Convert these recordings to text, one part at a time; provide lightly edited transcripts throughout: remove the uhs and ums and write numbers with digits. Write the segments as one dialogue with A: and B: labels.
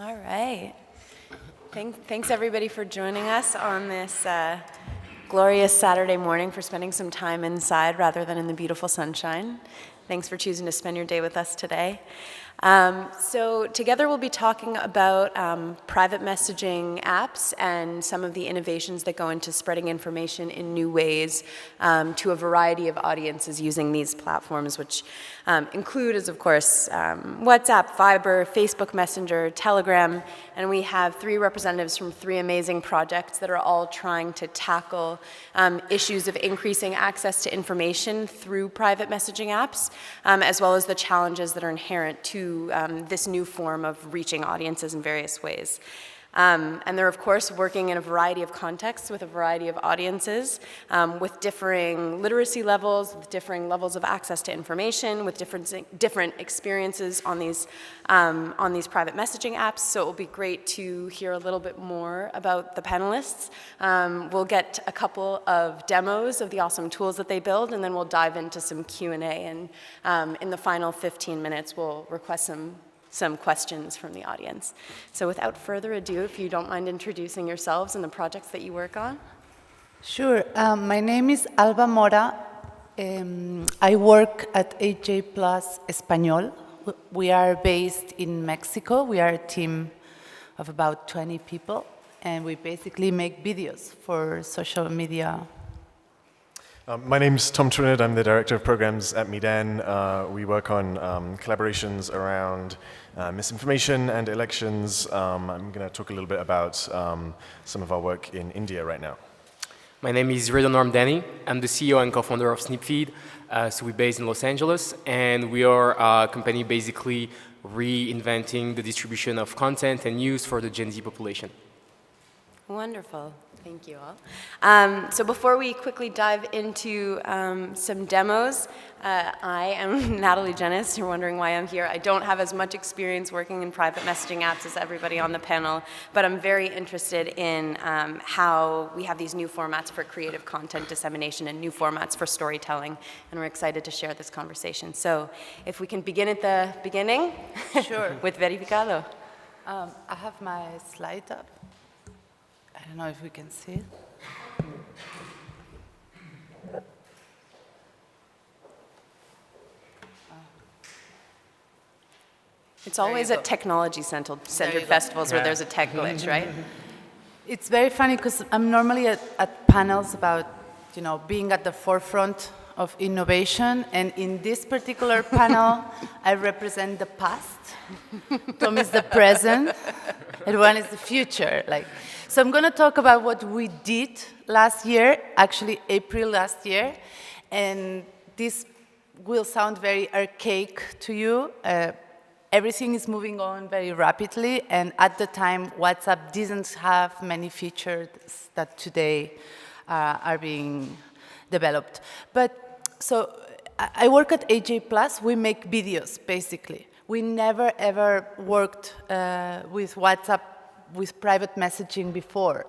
A: All right. Thanks everybody for joining us on this glorious Saturday morning, for spending some time inside rather than in the beautiful sunshine. Thanks for choosing to spend your day with us today. So together we'll be talking about private messaging apps and some of the innovations that go into spreading information in new ways to a variety of audiences using these platforms, which include, of course, WhatsApp, Viber, Facebook Messenger, Telegram, and we have 3 representatives from 3 amazing projects that are all trying to tackle issues of increasing access to information through private messaging apps, as well as the challenges that are inherent to this new form of reaching audiences in various ways. And they're, of course, working in a variety of contexts with a variety of audiences, with differing literacy levels, with differing levels of access to information, with different experiences on these private messaging apps. So it will be great to hear a little bit more about the panelists. We'll get a couple of demos of the awesome tools that they build, and then we'll dive into some Q&A. And in the final 15 minutes, we'll request some questions from the audience. So without further ado, if you don't mind introducing yourselves and the projects that you work on.
B: Sure. My name is Alba Mora. I work at AJ Español. We are based in Mexico. We are a team of about 20 people, and we basically make videos for social media.
C: My name's Tom Trewinnard. I'm the Director of Programs at Meedan. We work on collaborations around misinformation and elections. I'm going to talk a little bit about some of our work in India right now.
D: My name is Redouane Ramdani. I'm the CEO and co-founder of Snipfeed. So we're based in Los Angeles, and we are a company basically reinventing the distribution of content and news for the Gen Z population.
A: Wonderful. Thank you all. So before we quickly dive into some demos, I am Nat Gyenes. You're wondering why I'm here. I don't have as much experience working in private messaging apps as everybody on the panel, but I'm very interested in how we have these new formats for creative content dissemination and new formats for storytelling, and we're excited to share this conversation. So if we can begin at the beginning.
B: Sure.
A: With Verificar.
B: I have my slide up. I don't know if we can see it.
A: It's always at technology-centered festivals where there's a tech glitch, right?
B: It's very funny because I'm normally at panels about, being at the forefront of innovation, and in this particular panel, I represent the past. Tom is the present, and one is the future. So I'm going to talk about what we did last year, actually April last year, and this will sound very archaic to you. Everything is moving on very rapidly, and at the time, WhatsApp didn't have many features that today are being developed. So I work at AJ+. We make videos, basically. We never, ever worked with WhatsApp with private messaging before.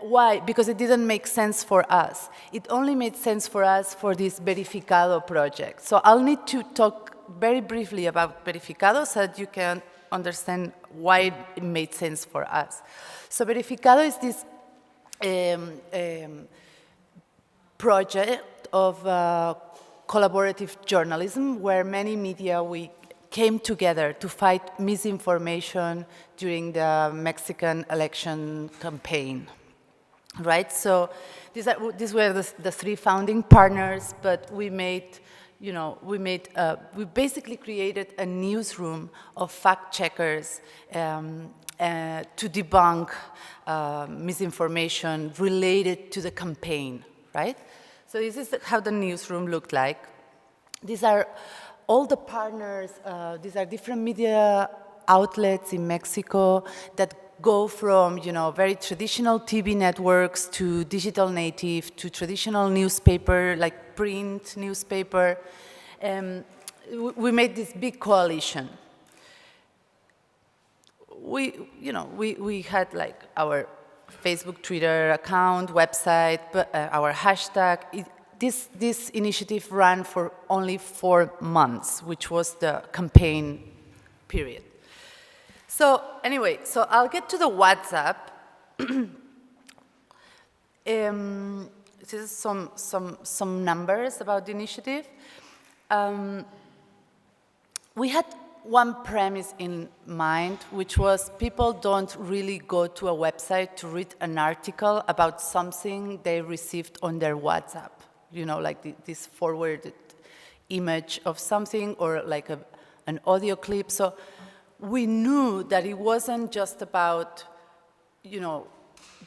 B: Why? Because it didn't make sense for us. It only made sense for us for this Verificar project. So I'll need to talk very briefly about Verificar so that you can understand why it made sense for us. So Verificar is this project of collaborative journalism where many media we came together to fight misinformation during the Mexican election campaign, right? So these were the 3 founding partners, but we basically created a newsroom of fact checkers to debunk misinformation related to the campaign, right? So this is how the newsroom looked like. These are all the partners. These are different media outlets in Mexico that go from, very traditional TV networks to digital native to traditional newspaper, like print newspaper. We made this big coalition. We had our Facebook, Twitter account, website, our hashtag. This initiative ran for only 4 months, which was the campaign period. So anyway, so I'll get to the WhatsApp. This is some numbers about the initiative. We had one premise in mind, which was people don't really go to a website to read an article about something they received on their WhatsApp. You know, like this forwarded image of something or like an audio clip. So we knew that it wasn't just about, you know,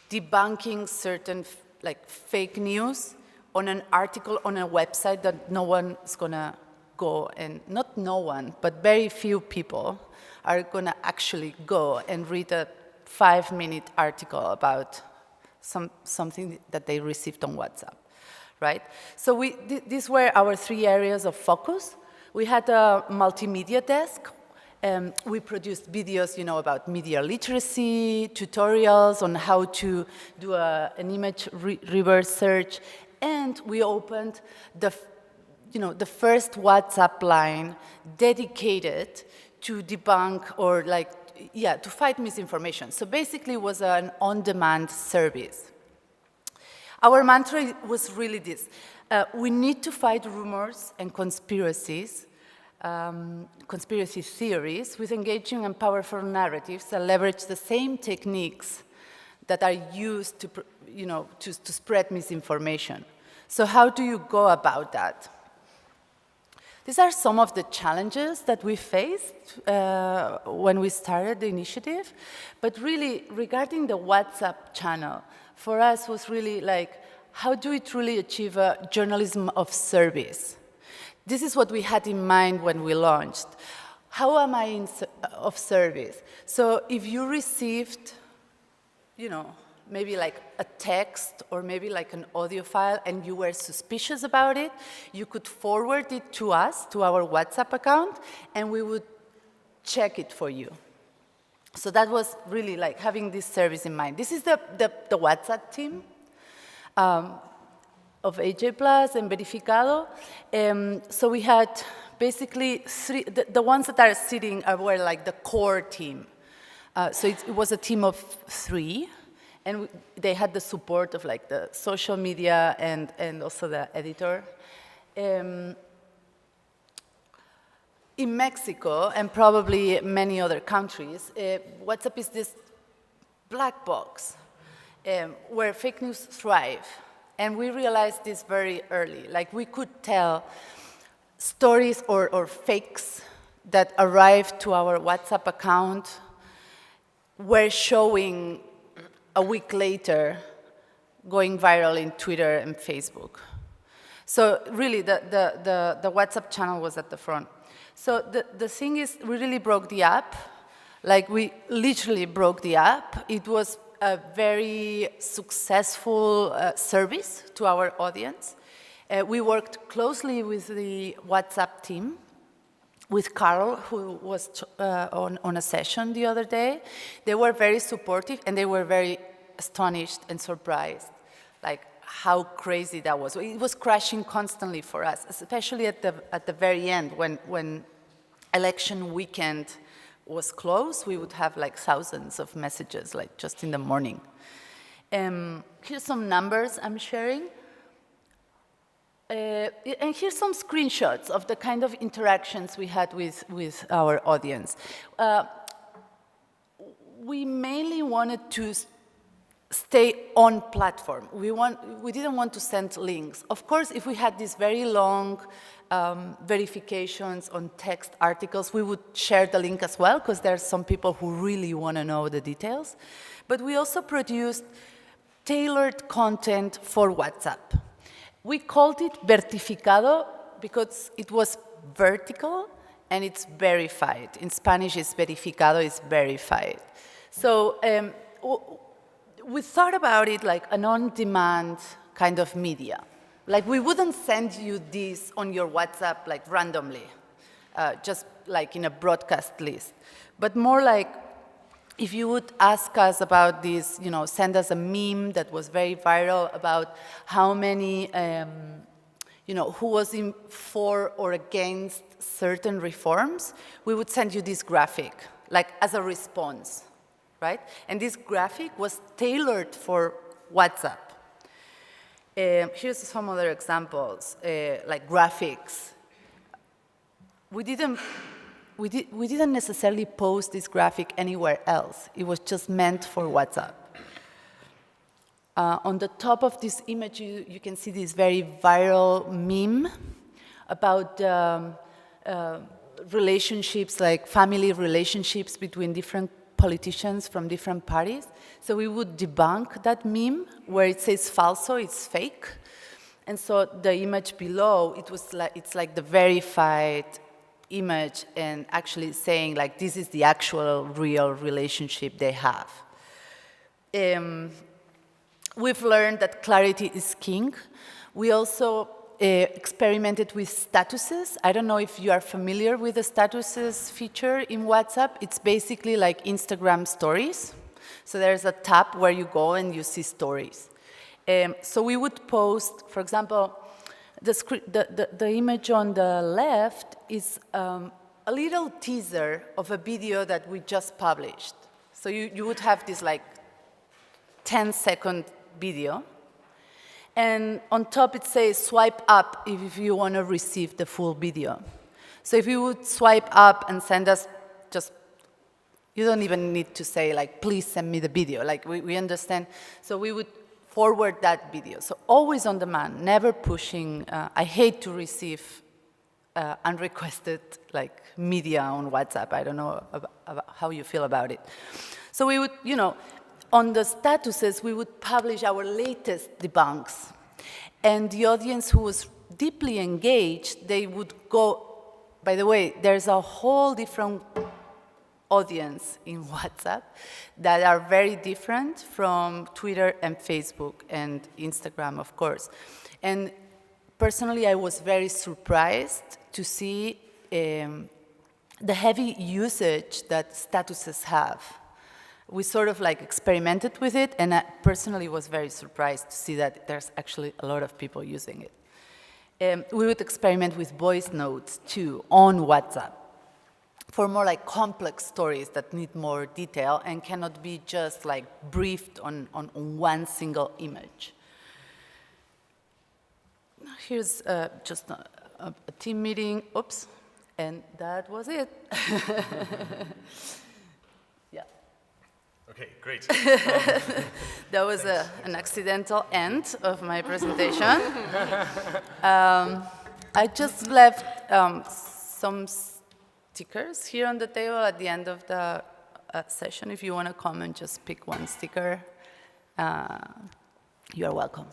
B: debunking certain like fake news on an article on a website that no one is gonna go, and not no one, but very few people are gonna actually go and read a 5-minute article about something that they received on WhatsApp, right? So these were our 3 areas of focus. We had a multimedia desk. We produced videos, you know, about media literacy, tutorials on how to do an image reverse search, and we opened the first WhatsApp line dedicated to debunk or to fight misinformation. So basically it was an on-demand service. Our mantra was really this. We need to fight rumors and conspiracy theories with engaging and powerful narratives that leverage the same techniques that are used to spread misinformation. So how do you go about that? These are some of the challenges that we faced when we started the initiative. But really, regarding the WhatsApp channel, for us was really like, how do we truly achieve a journalism of service? This is what we had in mind when we launched. How am I of service? So if you received, maybe like a text or maybe like an audio file and you were suspicious about it, you could forward it to us, to our WhatsApp account, and we would check it for you. So that was really like having this service in mind. This is the WhatsApp team of AJ Plus and Verificado. So we had basically 3, the ones that are sitting were like the core team. So it was a team of 3. And they had the support of like the social media and also the editor. In Mexico and probably many other countries, WhatsApp is this black box where fake news thrive. And we realized this very early. Like we could tell stories or fakes that arrived to our WhatsApp account were showing a week later, going viral in Twitter and Facebook. So really, the WhatsApp channel was at the front. So the thing is, we really broke the app. Like, we literally broke the app. It was a very successful service to our audience. We worked closely with the WhatsApp team, with Carol, who was on a session the other day. They were very supportive, and they were very astonished and surprised, like how crazy that was. It was crashing constantly for us, especially at the very end, when election weekend was close. We would have like thousands of messages, like just in the morning. Here's some numbers I'm sharing. And here's some screenshots of the kind of interactions we had with our audience. We mainly wanted to stay on platform. We didn't want to send links. Of course, if we had these very long verifications on text articles, we would share the link as well, because there are some people who really want to know the details. But we also produced tailored content for WhatsApp. We called it Verificado because it was vertical and it's verified. In Spanish, it's verificado, it's verified. So we thought about it like an on-demand kind of media. Like, we wouldn't send you this on your WhatsApp like randomly, just like in a broadcast list, but more like if you would ask us about this, send us a meme that was very viral about how many, who was for or against certain reforms, we would send you this graphic, like as a response, right? And this graphic was tailored for WhatsApp. Here's some other examples, like graphics. We didn't necessarily post this graphic anywhere else. It was just meant for WhatsApp. On the top of this image, you can see this very viral meme about relationships, like family relationships between different politicians from different parties. So we would debunk that meme where it says falso, it's fake. And so the image below, it's like the verified image and actually saying like this is the actual real relationship they have. We've learned that clarity is king. We also experimented with statuses. I don't know if you are familiar with the statuses feature in WhatsApp. It's basically like Instagram stories. So there's a tab where you go and you see stories. So we would post, for example, the image on the left is a little teaser of a video that we just published. So you would have this like 10-second video. And on top it says swipe up if you want to receive the full video. So if you would swipe up and send us just, you don't even need to say like, please send me the video. Like we understand. So we would forward that video. So always on demand, never pushing. I hate to receive unrequested like media on WhatsApp. I don't know about how you feel about it. So we would, on the statuses, we would publish our latest debunks. And the audience who was deeply engaged, they would go, by the way, there's a whole different audience in WhatsApp that are very different from Twitter and Facebook and Instagram, of course. And personally, I was very surprised to see the heavy usage that statuses have. We sort of like experimented with it, and I personally was very surprised to see that there's actually a lot of people using it. We would experiment with voice notes too on WhatsApp for more like complex stories that need more detail and cannot be just like briefed on one single image. Here's just a team meeting, oops, and that was it.
C: Okay, great.
B: That was an accidental end of my presentation. I just left some stickers here on the table at the end of the session. If you want to come and just pick one sticker, you are welcome.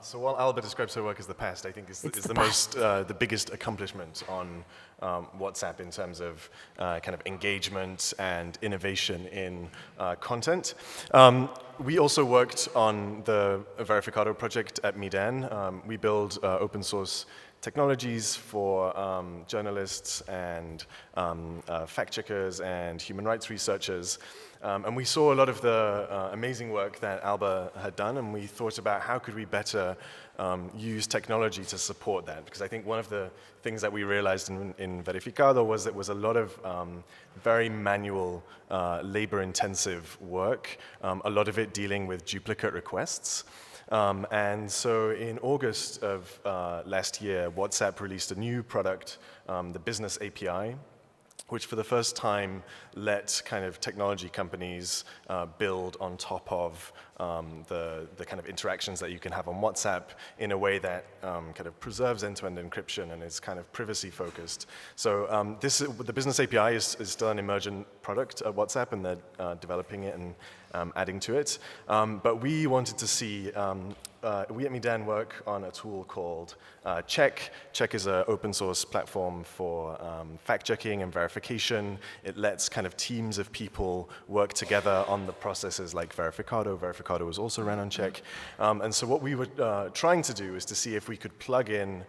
C: So while Alba describes her work as the past, I think is the biggest accomplishment on WhatsApp in terms of kind of engagement and innovation in content. We also worked on the Verificar project at Meedan. We build open source technologies for journalists and fact checkers and human rights researchers. And we saw a lot of the amazing work that Alba had done, and we thought about how could we better use technology to support that. Because I think one of the things that we realized in Verificar was it was a lot of very manual, labor-intensive work, a lot of it dealing with duplicate requests. And so in August of last year, WhatsApp released a new product, the Business API, which for the first time let kind of technology companies build on top of the kind of interactions that you can have on WhatsApp in a way that kind of preserves end-to-end encryption and is kind of privacy focused. So the Business API is still an emergent product at WhatsApp, and they're developing it and adding to it. But we wanted to see, we at Meedan work on a tool called Check. Check is an open source platform for fact-checking and verification. It lets kind of teams of people work together on the processes like Verificado. Verificado was also run on Check. And so what we were trying to do is to see if we could plug in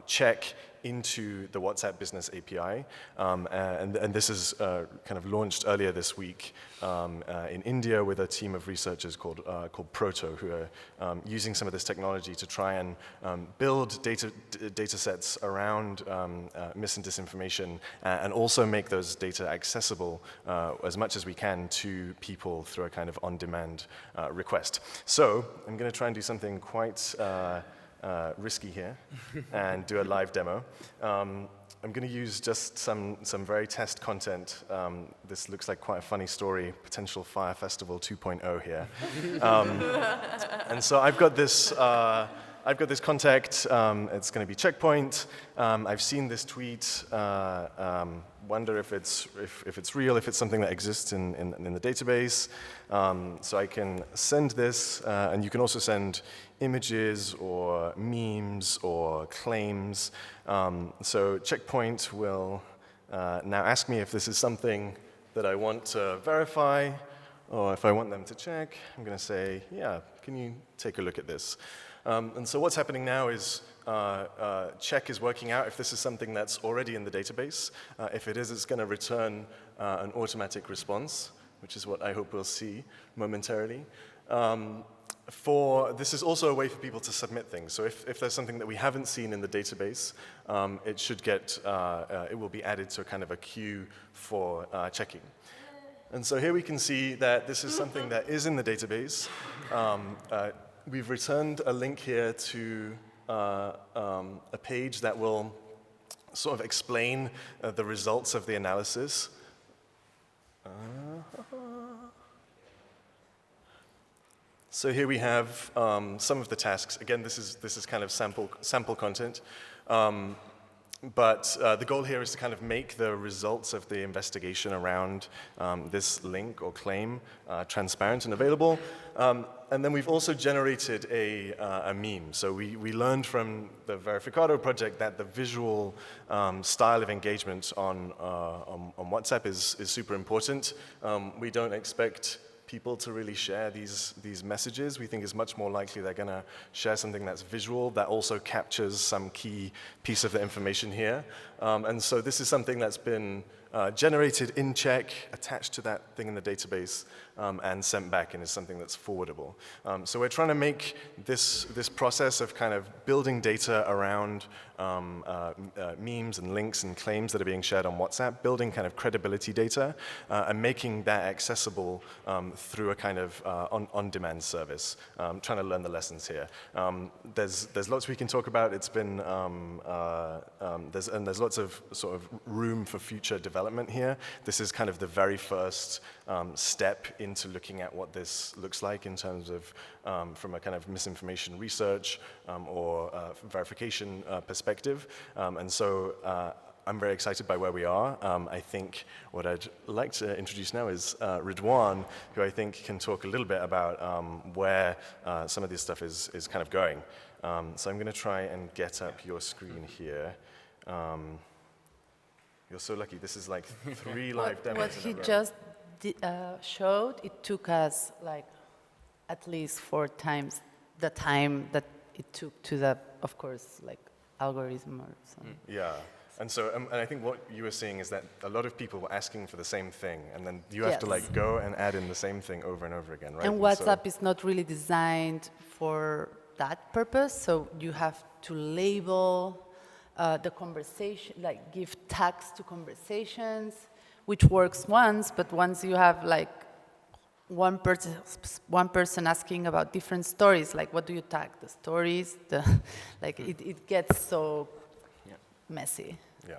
C: Check into the WhatsApp Business API. And this is kind of launched earlier this week in India with a team of researchers called Proto, who are using some of this technology to try and build data sets around mis and disinformation and also make those data accessible as much as we can to people through a kind of on-demand request. So I'm going to try and do something quite risky here and do a live demo. I'm going to use just some very test content. This looks like quite a funny story, potential Fire Festival 2.0 here. And so I've got this contact. It's going to be Checkpoint. I've seen this tweet. Wonder if it's real, if it's something that exists in the database. So I can send this, and you can also send images or memes or claims. So Checkpoint will now ask me if this is something that I want to verify or if I want them to check. I'm going to say, yeah, can you take a look at this? And so what's happening now is check is working out if this is something that's already in the database. If it is, it's going to return an automatic response, which is what I hope we'll see momentarily. This is also a way for people to submit things. So if there's something that we haven't seen in the database, it will be added to a kind of a queue for checking. And so here we can see that this is something that is in the database. We've returned a link here to a page that will sort of explain the results of the analysis. So here we have some of the tasks. Again, this is kind of sample content. But the goal here is to kind of make the results of the investigation around this link or claim transparent and available. And then we've also generated a meme. So we learned from the Verificar project that the visual style of engagement on WhatsApp is super important. We don't expect people to really share these messages. We think it's much more likely they're going to share something that's visual that also captures some key piece of the information here. And so this is something that's been generated in check, attached to that thing in the database, and sent back, and is something that's forwardable. So we're trying to make this process of kind of building data around memes and links and claims that are being shared on WhatsApp, building kind of credibility data, and making that accessible through a kind of on-demand service. Trying to learn the lessons here. There's lots we can talk about. It's been there's lots of sort of room for future development here. This is kind of the very first step into looking at what this looks like in terms of from a kind of misinformation research or verification perspective. And so I'm very excited by where we are. I think what I'd like to introduce now is Redouane, who I think can talk a little bit about where some of this stuff is kind of going. So I'm going to try and get up your screen here. You're so lucky. This is like 3 live demos.
B: What he just showed, it took us like at least 4 times the time that it took to the, of course, like algorithm or something.
C: Yeah. And so, and I think what you were seeing is that a lot of people were asking for the same thing, and then you have to like go and add in the same thing over and over again, right?
B: And WhatsApp is not really designed for that purpose, so you have to label the conversation, like give tags to conversations, which works once, but once you have like one person asking about different stories, like what do you tag? The stories, it gets so messy.
C: Yeah.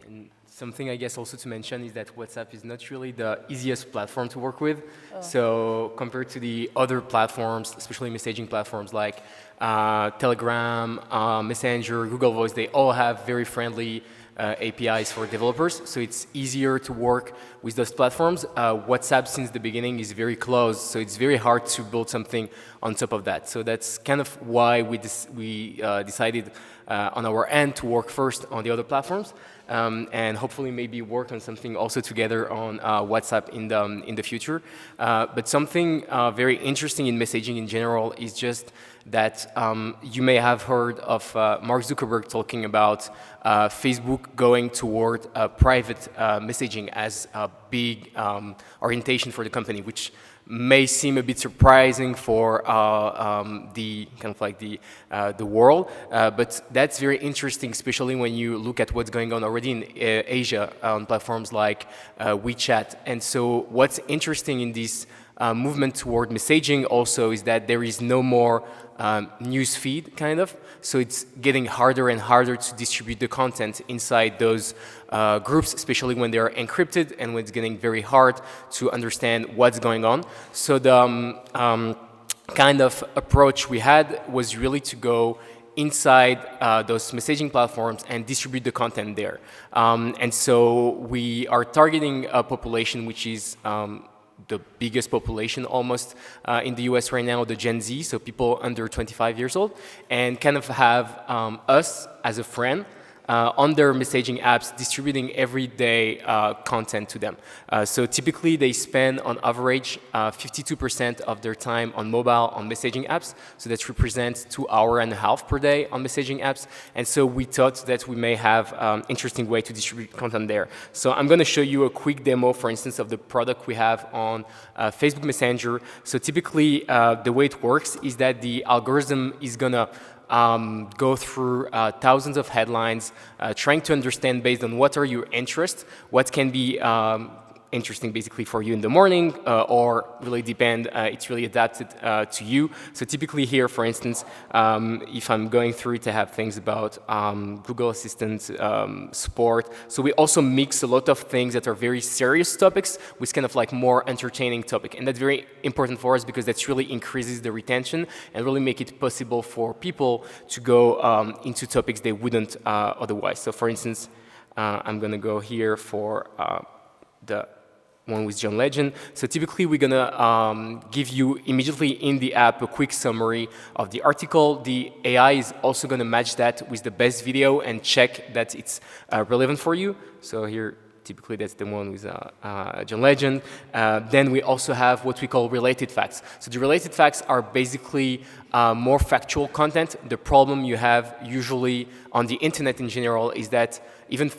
D: And something I guess also to mention is that WhatsApp is not really the easiest platform to work with. So compared to the other platforms, especially messaging platforms like Telegram, Messenger, Google Voice, they all have very friendly APIs for developers, so it's easier to work with those platforms. WhatsApp, since the beginning, is very closed, so it's very hard to build something on top of that. So that's kind of why we decided on our end to work first on the other platforms, and hopefully maybe work on something also together on WhatsApp in the future. But something very interesting in messaging in general is just that you may have heard of Mark Zuckerberg talking about Facebook going toward private messaging as a big orientation for the company, which may seem a bit surprising for the kind of like the world, but that's very interesting, especially when you look at what's going on already in Asia on platforms like WeChat. And so what's interesting in this movement toward messaging also is that there is no more news feed, kind of. So it's getting harder and harder to distribute the content inside those groups, especially when they are encrypted and when it's getting very hard to understand what's going on. So the kind of approach we had was really to go inside those messaging platforms and distribute the content there. And so we are targeting a population which is the biggest population almost in the US right now, the Gen Z, so people under 25 years old, and kind of have us as a friend on their messaging apps distributing everyday content to them. So typically they spend on average 52% of their time on mobile on messaging apps. So that represents 2.5 hours per day on messaging apps. And so we thought that we may have interesting way to distribute content there. So I'm going to show you a quick demo, for instance, of the product we have on Facebook Messenger. So typically the way it works is that the algorithm is going to go through thousands of headlines, trying to understand based on what are your interests, what can be interesting basically for you in the morning, or really depend, it's really adapted to you. So typically here, for instance, if I'm going through to have things about Google Assistant, sport, so we also mix a lot of things that are very serious topics with kind of like more entertaining topic. And that's very important for us because that really increases the retention and really make it possible for people to go into topics they wouldn't otherwise. So for instance, I'm gonna go here for the one with John Legend. So typically we're gonna give you immediately in the app a quick summary of the article. The AI is also gonna match that with the best video and check that it's relevant for you. So here, typically that's the one with John Legend. Then we also have what we call related facts. So the related facts are basically more factual content. The problem you have usually on the internet in general is that even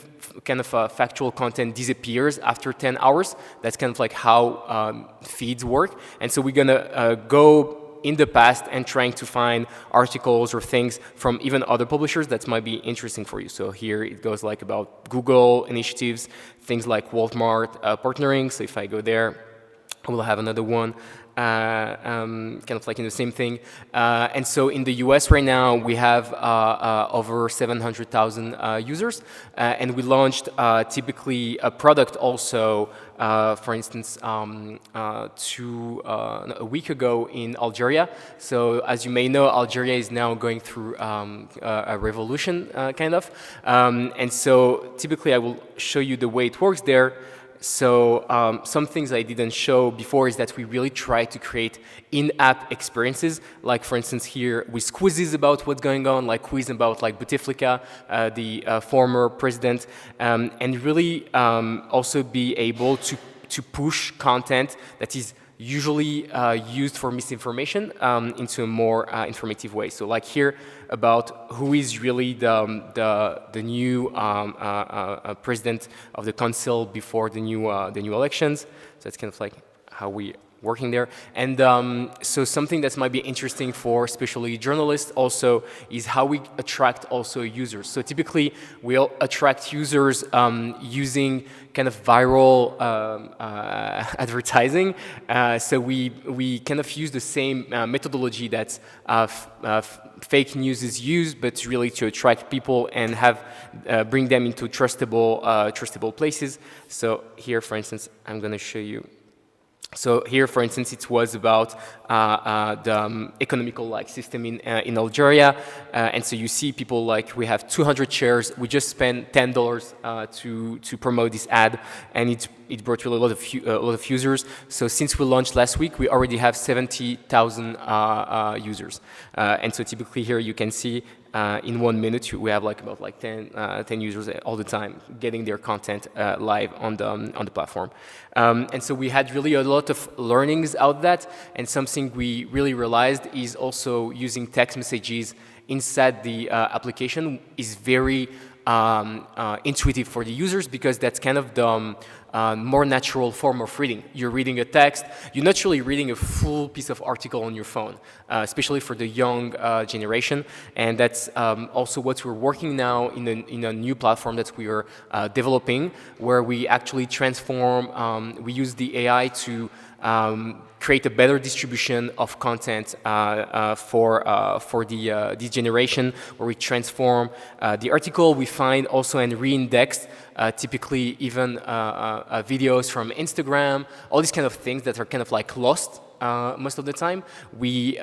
D: kind of factual content disappears after 10 hours. That's kind of like how feeds work. And so we're gonna go in the past and trying to find articles or things from even other publishers that might be interesting for you. So here it goes like about Google initiatives, things like Walmart partnering. So if I go there, I will have another one. Kind of like in the same thing. And so in the US right now, we have over 700,000 users. And we launched typically a product also, for instance, a week ago in Algeria. So as you may know, Algeria is now going through a revolution, kind of. And so typically I will show you the way it works there. So some things I didn't show before is that we really try to create in-app experiences, like for instance here with quizzes about what's going on, like quiz about like Bouteflika, the former president, and really also be able to push content that is usually used for misinformation into a more informative way. So like here about who is really the new president of the council before the new elections. So that's kind of like how we working there. And so something that might be interesting for especially journalists also is how we attract also users. So typically we'll attract users using kind of viral advertising. So we kind of use the same methodology that fake news is used, but really to attract people and have bring them into trustable places. So here, for instance, I'm going to show you. So here, for instance, it was about the economical like system in Algeria, and so you see people like we have 200 shares. We just spent $10 to promote this ad, and it brought really a lot of users. So since we launched last week, we already have 70,000 users, and so typically here you can see in 1 minute, we have about 10 users all the time getting their content live on the platform. And so we had really a lot of learnings out of that. And something we really realized is also using text messages inside the application is very intuitive for the users, because that's kind of the more natural form of reading. You're reading a text, you're not really reading a full piece of article on your phone, especially for the young generation. And that's also what we're working now in a new platform that we are developing, where we actually transform, we use the AI to create a better distribution of content for the generation, where we transform the article we find also and re-index typically even videos from Instagram, all these kind of things that are kind of lost most of the time. We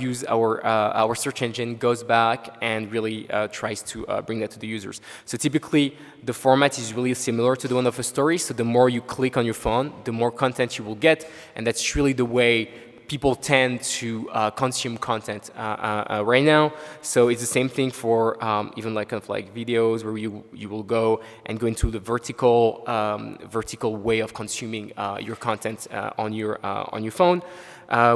D: use our search engine goes back and really tries to bring that to the users. So typically the format is really similar to the one of a story. So the more you click on your phone, the more content you will get, and that's really the way people tend to consume content right now. So it's the same thing for even videos, where you will go and go into the vertical way of consuming your content on your phone.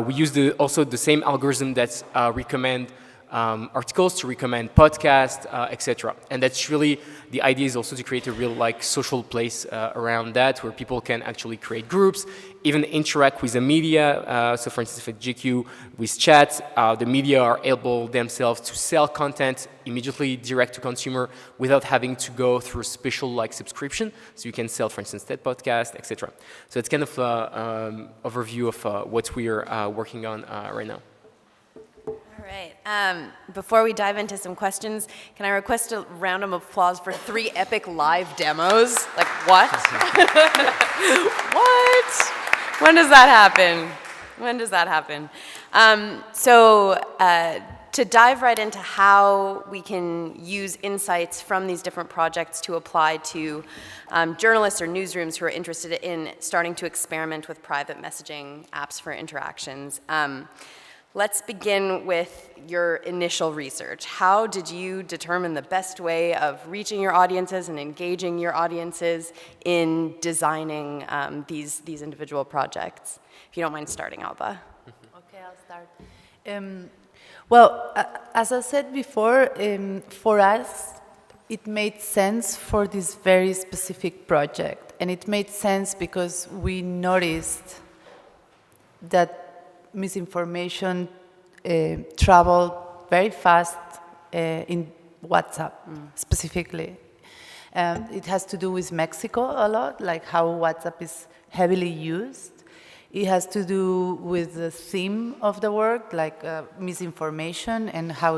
D: We use also the same algorithm that recommend articles to recommend podcasts, etc. And that's really, the idea is also to create a real social place around that, where people can actually create groups, even interact with the media. So for instance, for GQ with chat, the media are able themselves to sell content immediately direct to consumer without having to go through a special subscription. So you can sell, for instance, TED podcast, etc. So it's kind of an overview of what we are working on right now.
A: All right. Before we dive into some questions, can I request a round of applause for 3 epic live demos? What? What? When does that happen? When does that happen? To dive right into how we can use insights from these different projects to apply to journalists or newsrooms who are interested in starting to experiment with private messaging apps for interactions. Let's begin with your initial research. How did you determine the best way of reaching your audiences and engaging your audiences in designing these individual projects? If you don't mind starting, Alba.
B: Okay, I'll start. Well, as I said before, for us, it made sense for this very specific project. And it made sense because we noticed that misinformation traveled very fast in WhatsApp, specifically. It has to do with Mexico a lot, how WhatsApp is heavily used. It has to do with the theme of the work, misinformation and how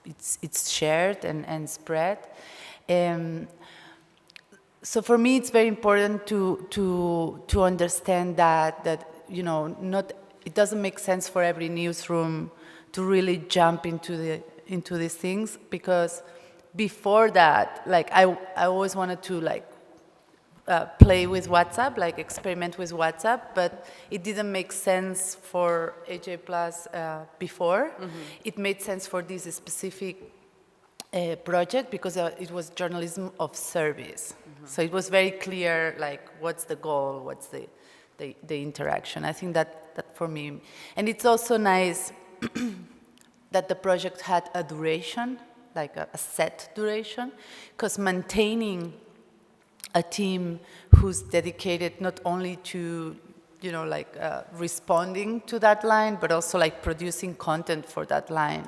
B: it's shared and spread. So for me, it's very important to understand that it doesn't make sense for every newsroom to really jump into these things, because before that, I always wanted to play with WhatsApp, experiment with WhatsApp, but it didn't make sense for AJ Plus before. Mm-hmm. It made sense for this specific project because it was journalism of service. Mm-hmm. So it was very clear, what's the goal, what's the interaction. I think that for me, and it's also nice that the project had a duration, a set duration, because maintaining a team who's dedicated not only to, responding to that line, but also producing content for that line.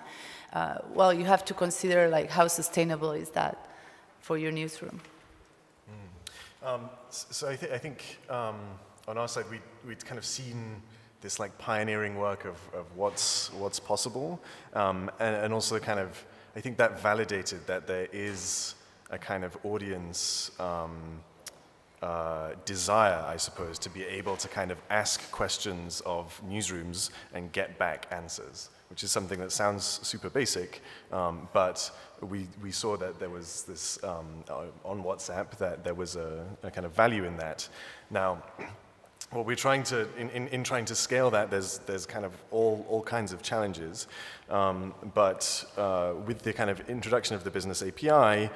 B: Well, you have to consider how sustainable is that for your newsroom.
C: So I think on our side, we'd kind of seen this pioneering work of what's possible, and also I think that validated that there is a kind of audience desire, I suppose, to be able to kind of ask questions of newsrooms and get back answers, which is something that sounds super basic, but we saw that there was this, on WhatsApp, that there was a kind of value in that. Now, well, we're trying to, in trying to scale that, there's kind of all kinds of challenges. But with the kind of introduction of the business API,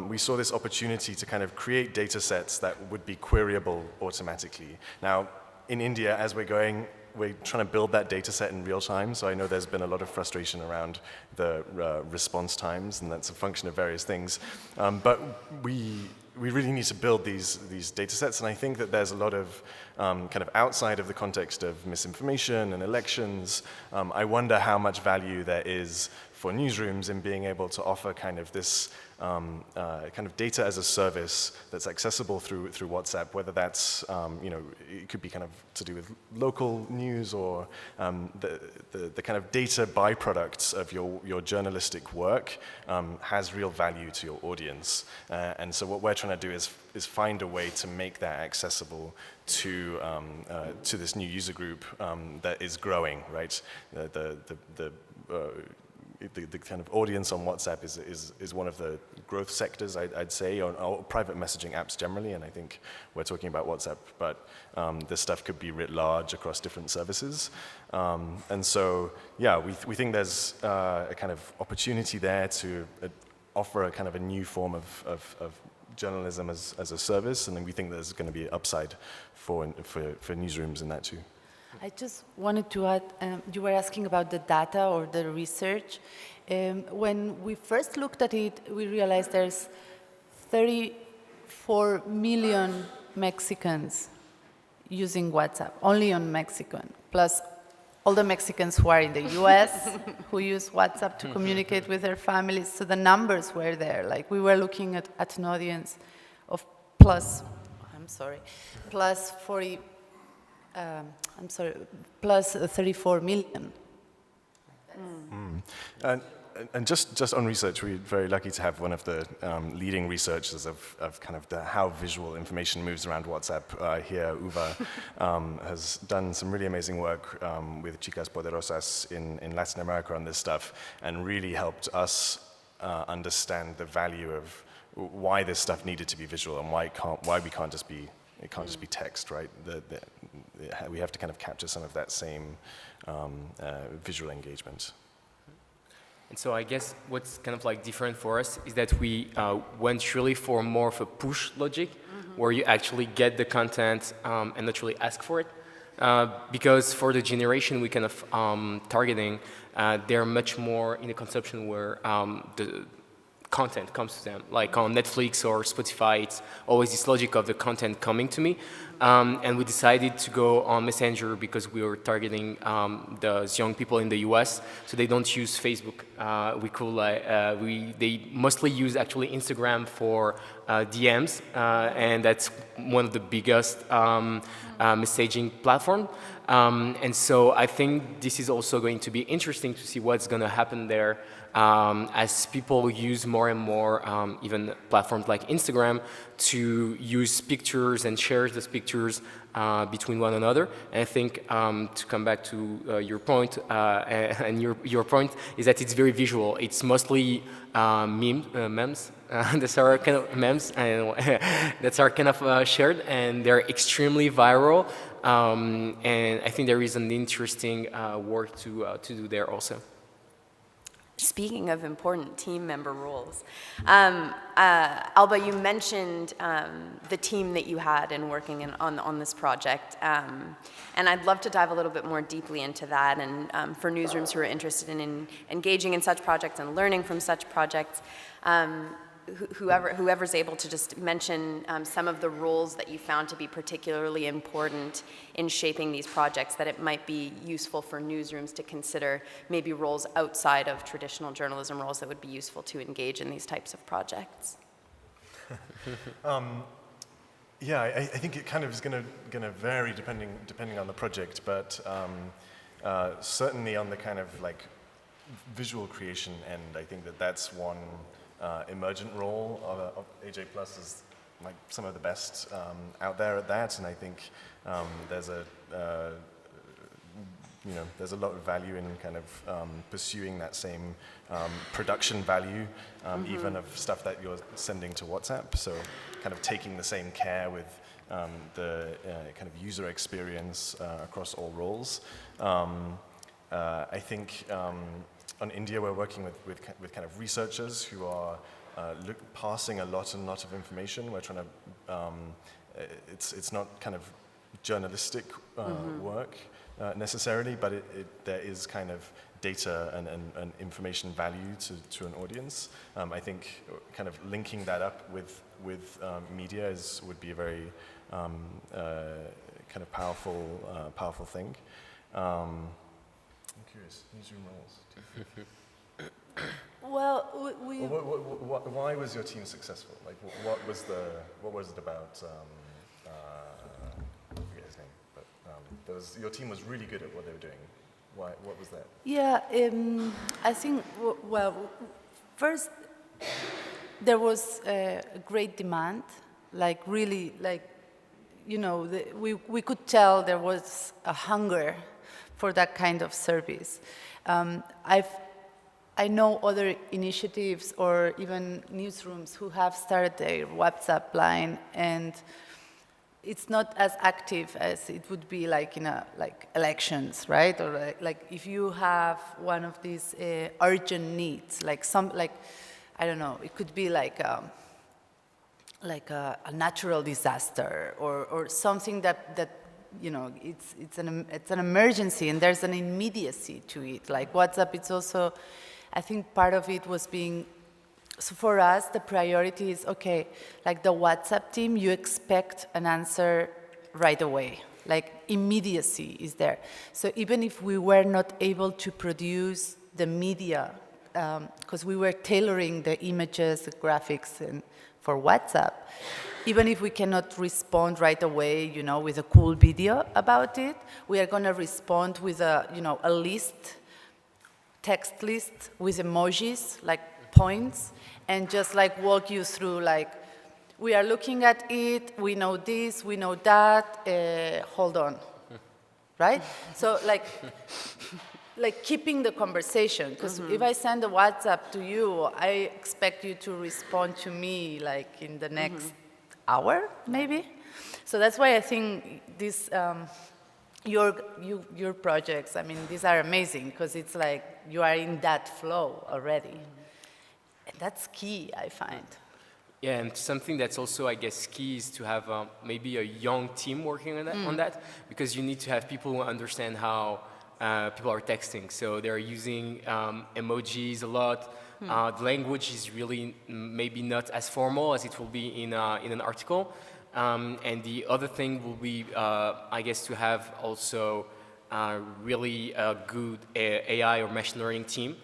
C: we saw this opportunity to kind of create data sets that would be queryable automatically. Now, in India, as we're trying to build that data set in real time, so I know there's been a lot of frustration around the response times, and that's a function of various things. But we really need to build these data sets, and I think that there's a lot of kind of outside of the context of misinformation and elections. I wonder how much value there is for newsrooms in being able to offer kind of this kind of data as a service that's accessible through WhatsApp, whether that's, it could be kind of to do with local news or the kind of data byproducts of your journalistic work has real value to your audience. And so what we're trying to do is find a way to make that accessible to this new user group that is growing, right? The kind of audience on WhatsApp is one of the growth sectors, I'd say, or private messaging apps generally, and I think we're talking about WhatsApp, but this stuff could be writ large across different services. And so, yeah, we think there's a kind of opportunity there to offer a kind of a new form of journalism as a service, and then we think there's going to be upside for newsrooms in that too.
B: I just wanted to add, you were asking about the data or the research. When we first looked at it, we realized there's 34 million Mexicans using WhatsApp, only on Mexican, plus all the Mexicans who are in the US who use WhatsApp to communicate with their families. So the numbers were there. Like we were looking at an audience of plus 34 million.
C: And just on research, we're very lucky to have one of the leading researchers of kind of how visual information moves around WhatsApp here. Uva has done some really amazing work with Chicas Poderosas in Latin America on this stuff, and really helped us understand the value of why this stuff needed to be visual and why we can't just be. It can't just be text, right? We have to kind of capture some of that same visual engagement.
D: And so I guess what's kind of like different for us is that we went really for more of a push logic, where you actually get the content and not really ask for it. Because for the generation we kind of targeting, they're much more in a consumption where the content comes to them. Like on Netflix or Spotify, it's always this logic of the content coming to me. And we decided to go on Messenger because we were targeting those young people in the US, so they don't use Facebook. They mostly use actually Instagram for DMs, and that's one of the biggest messaging platform. And so I think this is also going to be interesting to see what's going to happen there as people use more and more even platforms like Instagram to use pictures and share those pictures between one another. And I think to come back to your point, and your point is that it's very visual. It's mostly memes. That's our kind of memes, and that's our kind of shared, and they're extremely viral. And I think there is an interesting work to do there also.
A: Speaking of important team member roles, Alba, you mentioned the team that you had in working on this project, and I'd love to dive a little bit more deeply into that, and for newsrooms who are interested in engaging in such projects and learning from such projects, whoever's able to just mention some of the roles that you found to be particularly important in shaping these projects, that it might be useful for newsrooms to consider, maybe roles outside of traditional journalism roles that would be useful to engage in these types of projects.
C: Yeah, I think it kind of is going to vary depending on the project, but certainly on the kind of like visual creation end, I think that's one emergent role of AJ Plus is like some of the best out there at that, and I think there's a lot of value in kind of pursuing that same production value, even of stuff that you're sending to WhatsApp. So kind of taking the same care with kind of user experience across all roles. I think on India we're working with kind of researchers who are passing a lot of information. We're trying to, it's not kind of journalistic work necessarily, but there is kind of data and information value to an audience. I think kind of linking that up with media would be a very kind of powerful thing. I'm curious, newsroom roles.
B: Well, we
C: Why was your team successful? Like, what was it about? I forget his name, but your team was really good at what they were doing. Why? What was that?
B: Yeah, I think, well, first, there was a great demand, like really, like, you know, we could tell there was a hunger for that kind of service. I know other initiatives or even newsrooms who have started their WhatsApp line, and it's not as active as it would be like in like elections, right? Or like if you have one of these urgent needs, like I don't know, it could be like a natural disaster or something that you know it's an emergency and there's an immediacy to it. Like WhatsApp, it's also, I think part of it was being. So for us, the priority is, okay, like the WhatsApp team, you expect an answer right away. Like immediacy is there. So even if we were not able to produce the media, because we were tailoring the images, the graphics for WhatsApp, even if we cannot respond right away, you know, with a cool video about it, we are going to respond with a list, text list with emojis, like points, and just like walk you through, like, we are looking at it, we know this, we know that, hold on, right? So like keeping the conversation, because if I send a WhatsApp to you, I expect you to respond to me like in the next hour, maybe. So that's why I think this, your projects, I mean, these are amazing, because it's like you are in that flow already. And that's key, I find.
D: Yeah, and something that's also, I guess, key is to have maybe a young team working on that, because you need to have people who understand how people are texting. So they're using emojis a lot. The language is really maybe not as formal as it will be in an article. And the other thing will be, I guess, to have also really a good AI or machine learning team.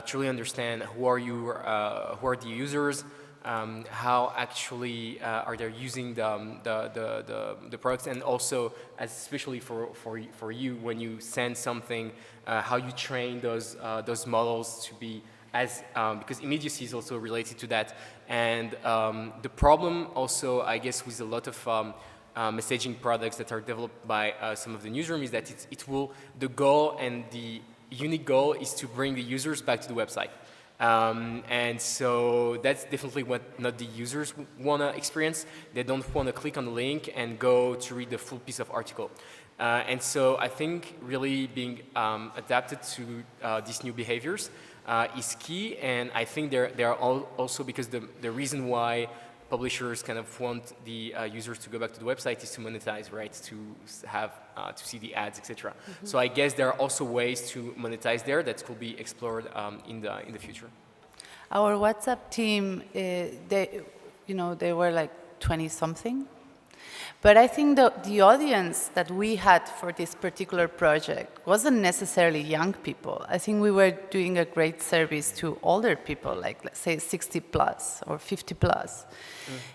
D: Truly understand who are the users, how actually are they using the products, and also, especially for you, when you send something, how you train those models to be as, because immediacy is also related to that. And the problem also, I guess, with a lot of messaging products that are developed by some of the newsrooms is that the goal and the unique goal is to bring the users back to the website. And so that's definitely what not the users want to experience. They don't want to click on the link and go to read the full piece of article. And so I think really being adapted to these new behaviors is key. And I think there are also, because the reason why publishers kind of want the users to go back to the website is to monetize, right? To have to see the ads, etc. So I guess there are also ways to monetize there that could be explored in the future.
B: Our WhatsApp team, they were like 20-something. But I think the audience that we had for this particular project wasn't necessarily young people. I think we were doing a great service to older people, like, let's say, 60 plus or 50 plus.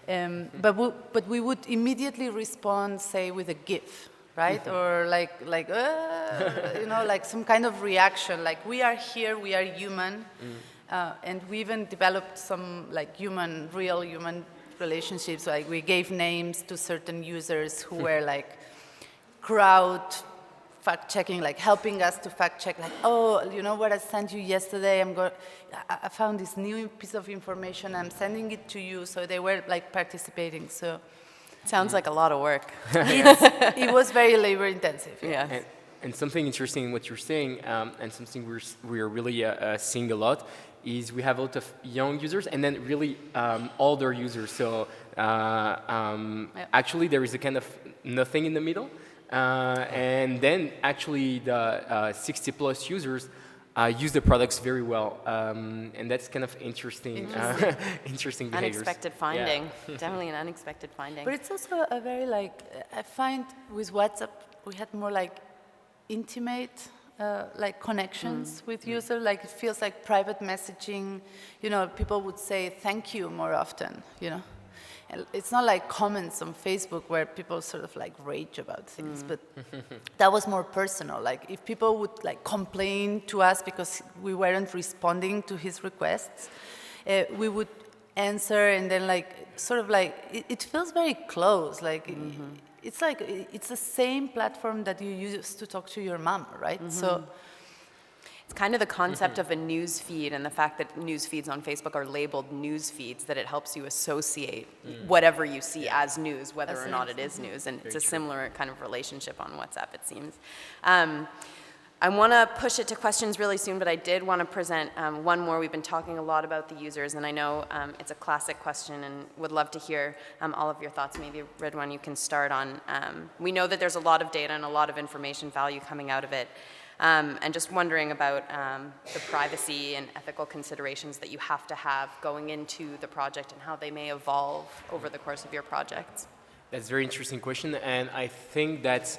B: But we would immediately respond, say, with a GIF, right? Or like like some kind of reaction, like, we are here, we are human. And we even developed some like real human relationships. Like, we gave names to certain users who were like crowd fact-checking, like helping us to fact-check, like, oh, you know what I sent you yesterday? I found this new piece of information, I'm sending it to you. So they were like participating. So
A: Sounds like a lot of work.
B: It was very labor intensive.
A: Yeah.
D: And something interesting in what you're saying, and something we're really seeing a lot, is we have a lot of young users and then really older users. So actually there is a kind of nothing in the middle. And then actually the 60 plus users use the products very well. And that's kind of interesting behaviors.
A: Unexpected finding. Definitely an unexpected finding.
B: But it's also a very I find with WhatsApp, we had more intimate connections with users. Like it feels like private messaging. People would say thank you more often. And it's not like comments on Facebook where people sort of rage about things, but that was more personal. Like if people would complain to us because we weren't responding to his requests, we would answer, and then it feels very close. It's the same platform that you use to talk to your mom, right? So
A: it's kind of the concept of a news feed, and the fact that news feeds on Facebook are labeled news feeds, that it helps you associate whatever you see as news, whether or not it is news. And it's a similar kind of relationship on WhatsApp, it seems. I want to push it to questions really soon, but I did want to present one more. We've been talking a lot about the users, and I know it's a classic question, and would love to hear all of your thoughts. Maybe, Redouane, you can start on. We know that there's a lot of data and a lot of information value coming out of it, and just wondering about the privacy and ethical considerations that you have to have going into the project and how they may evolve over the course of your projects.
D: That's a very interesting question, and I think that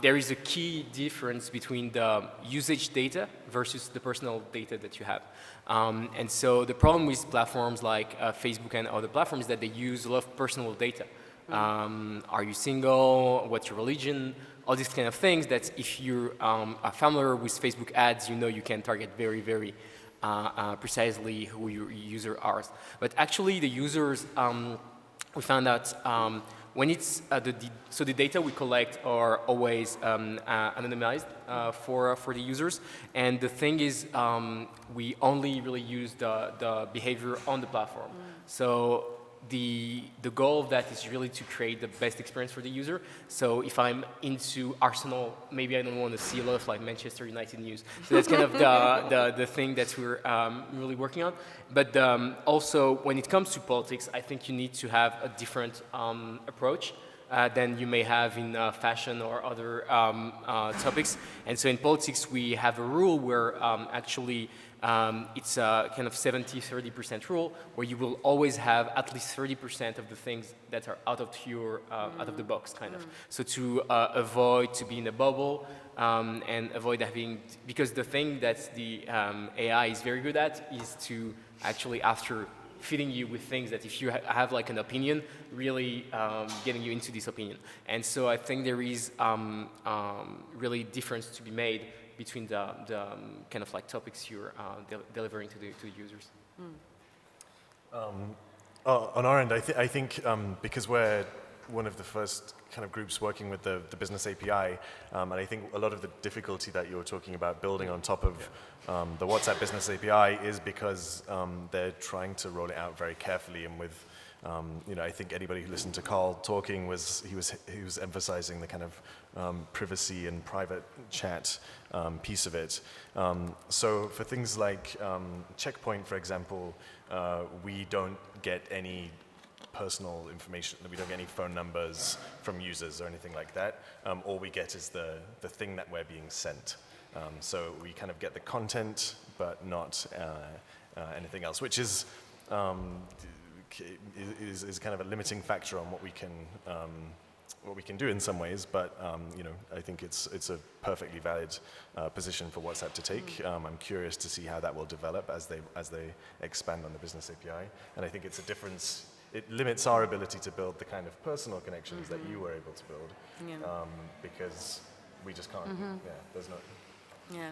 D: there is a key difference between the usage data versus the personal data that you have. And so the problem with platforms like Facebook and other platforms is that they use a lot of personal data. Are you single? What's your religion? All these kind of things that if you're familiar with Facebook ads, you can target very, very precisely who your user are. But actually the users, we found out when it's so the data we collect are always anonymized for the users, and the thing is we only really use the behavior on the platform. So the goal of that is really to create the best experience for the user. So if I'm into Arsenal, maybe I don't want to see a lot of Manchester United news. So that's kind of the thing that we're really working on. But also when it comes to politics, I think you need to have a different approach than you may have in fashion or other topics. And so in politics, we have a rule where actually it's a kind of 70-30% rule, where you will always have at least 30% of the things that are out of your out of the box, kind of. So to avoid to be in a bubble and avoid having, because the thing that the AI is very good at is to actually, after feeding you with things that if you have an opinion, really getting you into this opinion. And so I think there is really difference to be made between the kind of topics you're delivering to the users.
C: On our end, I think because we're one of the first kind of groups working with the business API, and I think a lot of the difficulty that you're talking about building on top of the WhatsApp business API is because they're trying to roll it out very carefully, and with I think anybody who listened to Carl talking he was emphasizing the kind of privacy and private chat piece of it. So for things like Checkpoint, for example, we don't get any personal information. We don't get any phone numbers from users or anything like that. All we get is the thing that we're being sent. So we kind of get the content, but not anything else, which is kind of a limiting factor on what we can do in some ways. But I think it's a perfectly valid position for WhatsApp to take. I'm curious to see how that will develop as they expand on the business API. And I think it's a difference. It limits our ability to build the kind of personal connections that you were able to build, because we just can't. Yeah, there's not.
B: Yeah.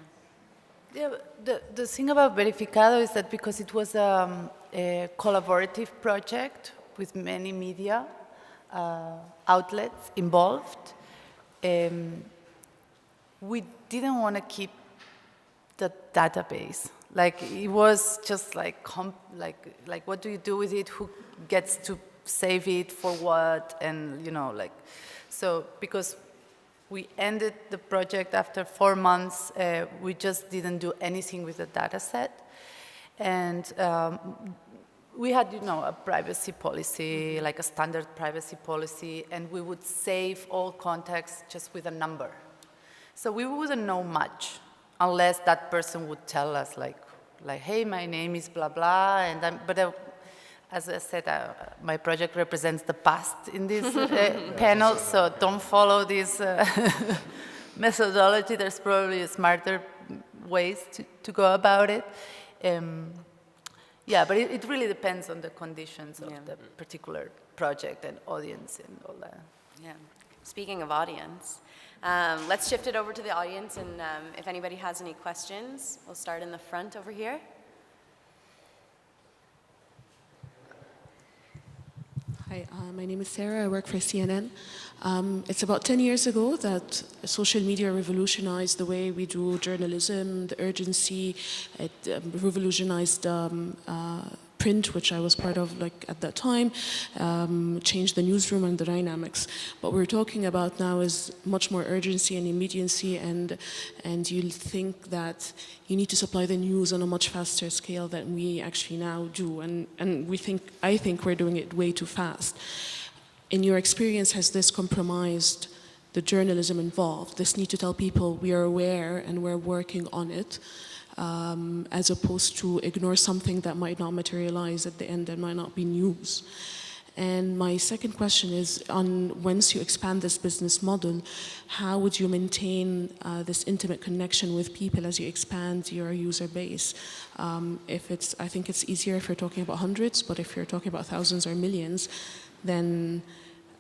B: Yeah, the thing about Verificar is that because it was a collaborative project with many media outlets involved, we didn't want to keep the database. It was just like what do you do with it? Who gets to save it for what, and so because we ended the project after 4 months, we just didn't do anything with the data set. And we had, a privacy policy, like a standard privacy policy, and we would save all contacts just with a number. So we wouldn't know much unless that person would tell us, like, hey, my name is blah, blah, as I said, my project represents the past in this panel, so don't follow this methodology. There's probably smarter ways to go about it. Yeah, but it really depends on the conditions of the particular project and audience and all that.
A: Yeah. Speaking of audience, let's shift it over to the audience, and if anybody has any questions, we'll start in the front over here.
E: Hi, my name is Sarah. I work for CNN. It's about 10 years ago that social media revolutionized the way we do journalism, the urgency. It revolutionized print, which I was part of at that time, changed the newsroom and the dynamics. What we're talking about now is much more urgency and immediacy, and you'll think that you need to supply the news on a much faster scale than we actually now do, and I think we're doing it way too fast. In your experience, has this compromised the journalism involved? This need to tell people we are aware and we're working on it, as opposed to ignore something that might not materialize at the end and might not be news. And my second question is, once you expand this business model, how would you maintain this intimate connection with people as you expand your user base? I think it's easier if you're talking about hundreds, but if you're talking about thousands or millions, then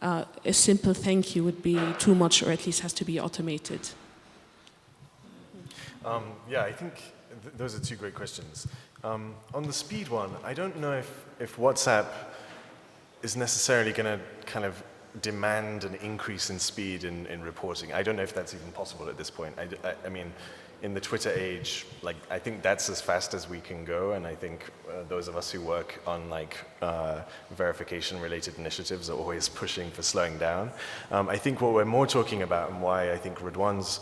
E: a simple thank you would be too much, or at least has to be automated.
C: I think those are two great questions. On the speed one, I don't know if WhatsApp is necessarily going to kind of demand an increase in speed in reporting. I don't know if that's even possible at this point. I mean, in the Twitter age, I think that's as fast as we can go, and I think those of us who work on verification-related initiatives are always pushing for slowing down. I think what we're more talking about, and why I think Redouane's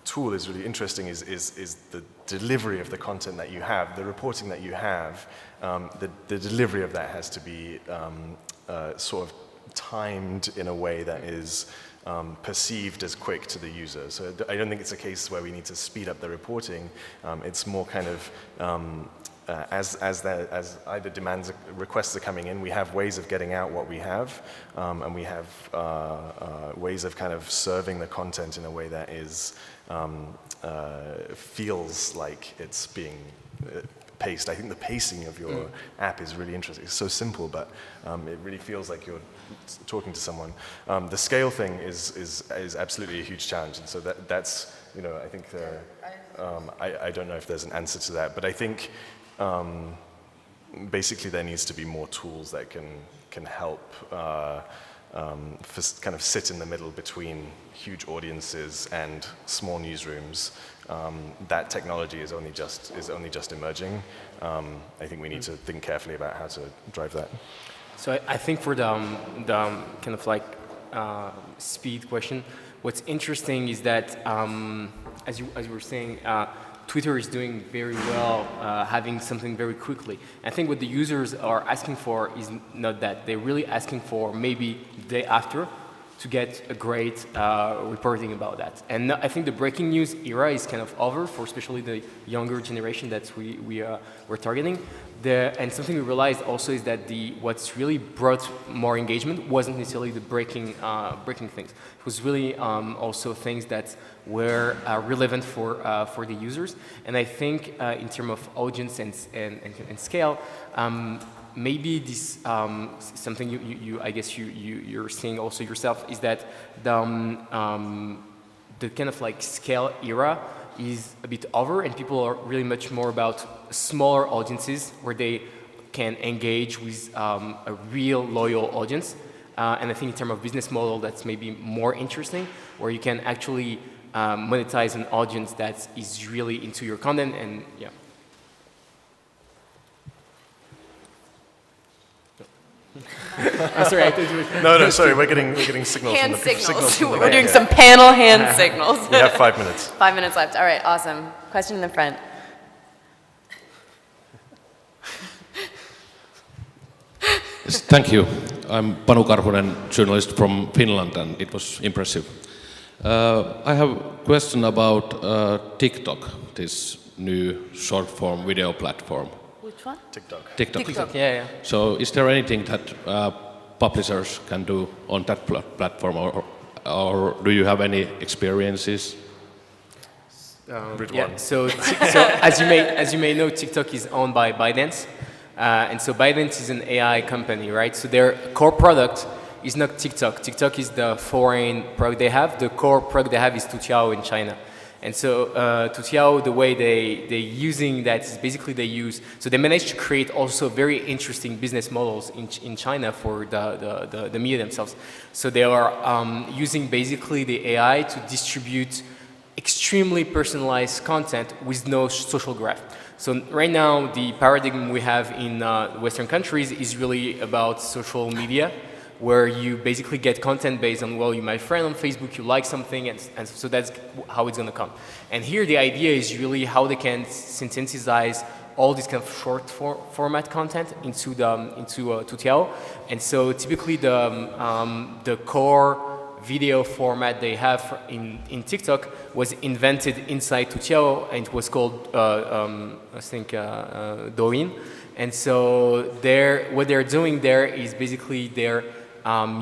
C: tool is really interesting, is the delivery of the content that you have, the reporting that you have. The delivery of that has to be sort of timed in a way that is perceived as quick to the user. So I don't think it's a case where we need to speed up the reporting. It's more kind of as either requests are coming in, we have ways of getting out what we have, and we have ways of kind of serving the content in a way that is feels like it's being paced. I think the pacing of your app is really interesting. It's so simple, but it really feels like you're talking to someone. The scale thing is absolutely a huge challenge, and so that's I think I don't know if there's an answer to that, but I think basically there needs to be more tools that can help kind of sit in the middle between huge audiences and small newsrooms. That technology is only just emerging. I think we need to think carefully about how to drive that.
D: So I think for the kind of speed question, what's interesting is that as you were saying, Twitter is doing very well, having something very quickly. I think what the users are asking for is not that. They're really asking for maybe the day after to get a great reporting about that. And I think the breaking news era is kind of over for especially the younger generation that we're targeting. And something we realized also is that what's really brought more engagement wasn't necessarily the breaking things. It was really also things that were relevant for the users. And I think in terms of audience and scale, maybe this something I guess you're seeing also yourself is that the kind of scale era is a bit over, and people are really much more about smaller audiences where they can engage with a real loyal audience. And I think in terms of business model, that's maybe more interesting, where you can actually monetize an audience that is really into your content. And yeah. I'm sorry, I thought you were...
C: No, sorry, we're getting signals.
A: Hand
C: from the,
A: signals.
C: from the
A: We're
C: back,
A: doing
C: yeah.
A: some panel hand signals.
C: We have 5 minutes.
A: 5 minutes left. All right, awesome. Question in the front.
F: Yes, thank you. I'm Panu Karhunen, journalist from Finland, and it was impressive. I have a question about TikTok, this new short-form video platform.
B: Which one?
C: TikTok.
B: TikTok.
D: Yeah.
F: So is there anything that publishers can do on that platform, or do you have any experiences?
D: Yeah. So as you may know, TikTok is owned by ByteDance, and so ByteDance is an AI company, right? So their core product is not TikTok. TikTok is the foreign product they have. The core product they have is Toutiao in China. And so Toutiao, the way they're using that is basically they managed to create also very interesting business models in China for the media themselves. So they are using basically the AI to distribute extremely personalized content with no social graph. So right now, the paradigm we have in Western countries is really about social media, where you basically get content based on, well, you're my friend on Facebook, you like something, and so that's how it's going to come. And here the idea is really how they can synthesize all this kind of short format content into Toutiao. And so typically the core video format they have in TikTok was invented inside Toutiao, and it was called, I think, Douyin. And so what they're doing there is basically they're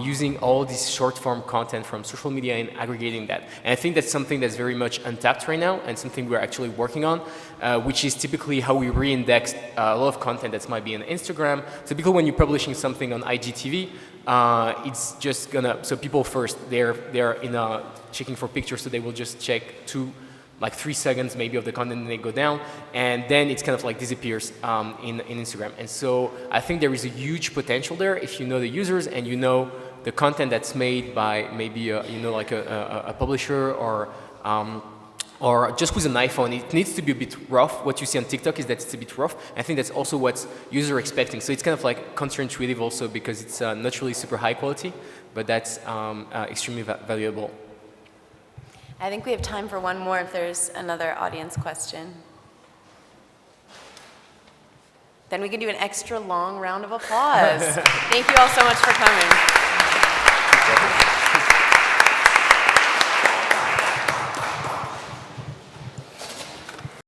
D: using all this short-form content from social media and aggregating that. And I think that's something that's very much untapped right now, and something we're actually working on, which is typically how we re-index a lot of content that might be on Instagram. Typically when you're publishing something on IGTV, it's just gonna, so people first, they're checking for pictures, so they will just check 3 seconds maybe of the content, and they go down, and then it's kind of like disappears in Instagram. And so I think there is a huge potential there if you know the users and you know the content that's made by maybe like a publisher or just with an iPhone. It needs to be a bit rough. What you see on TikTok is that it's a bit rough. I think that's also what users are expecting. So it's kind of like counterintuitive also, because it's not really super high quality, but that's extremely valuable.
A: I think we have time for one more if there's another audience question. Then we can do an extra long round of applause. Thank you all so much for coming.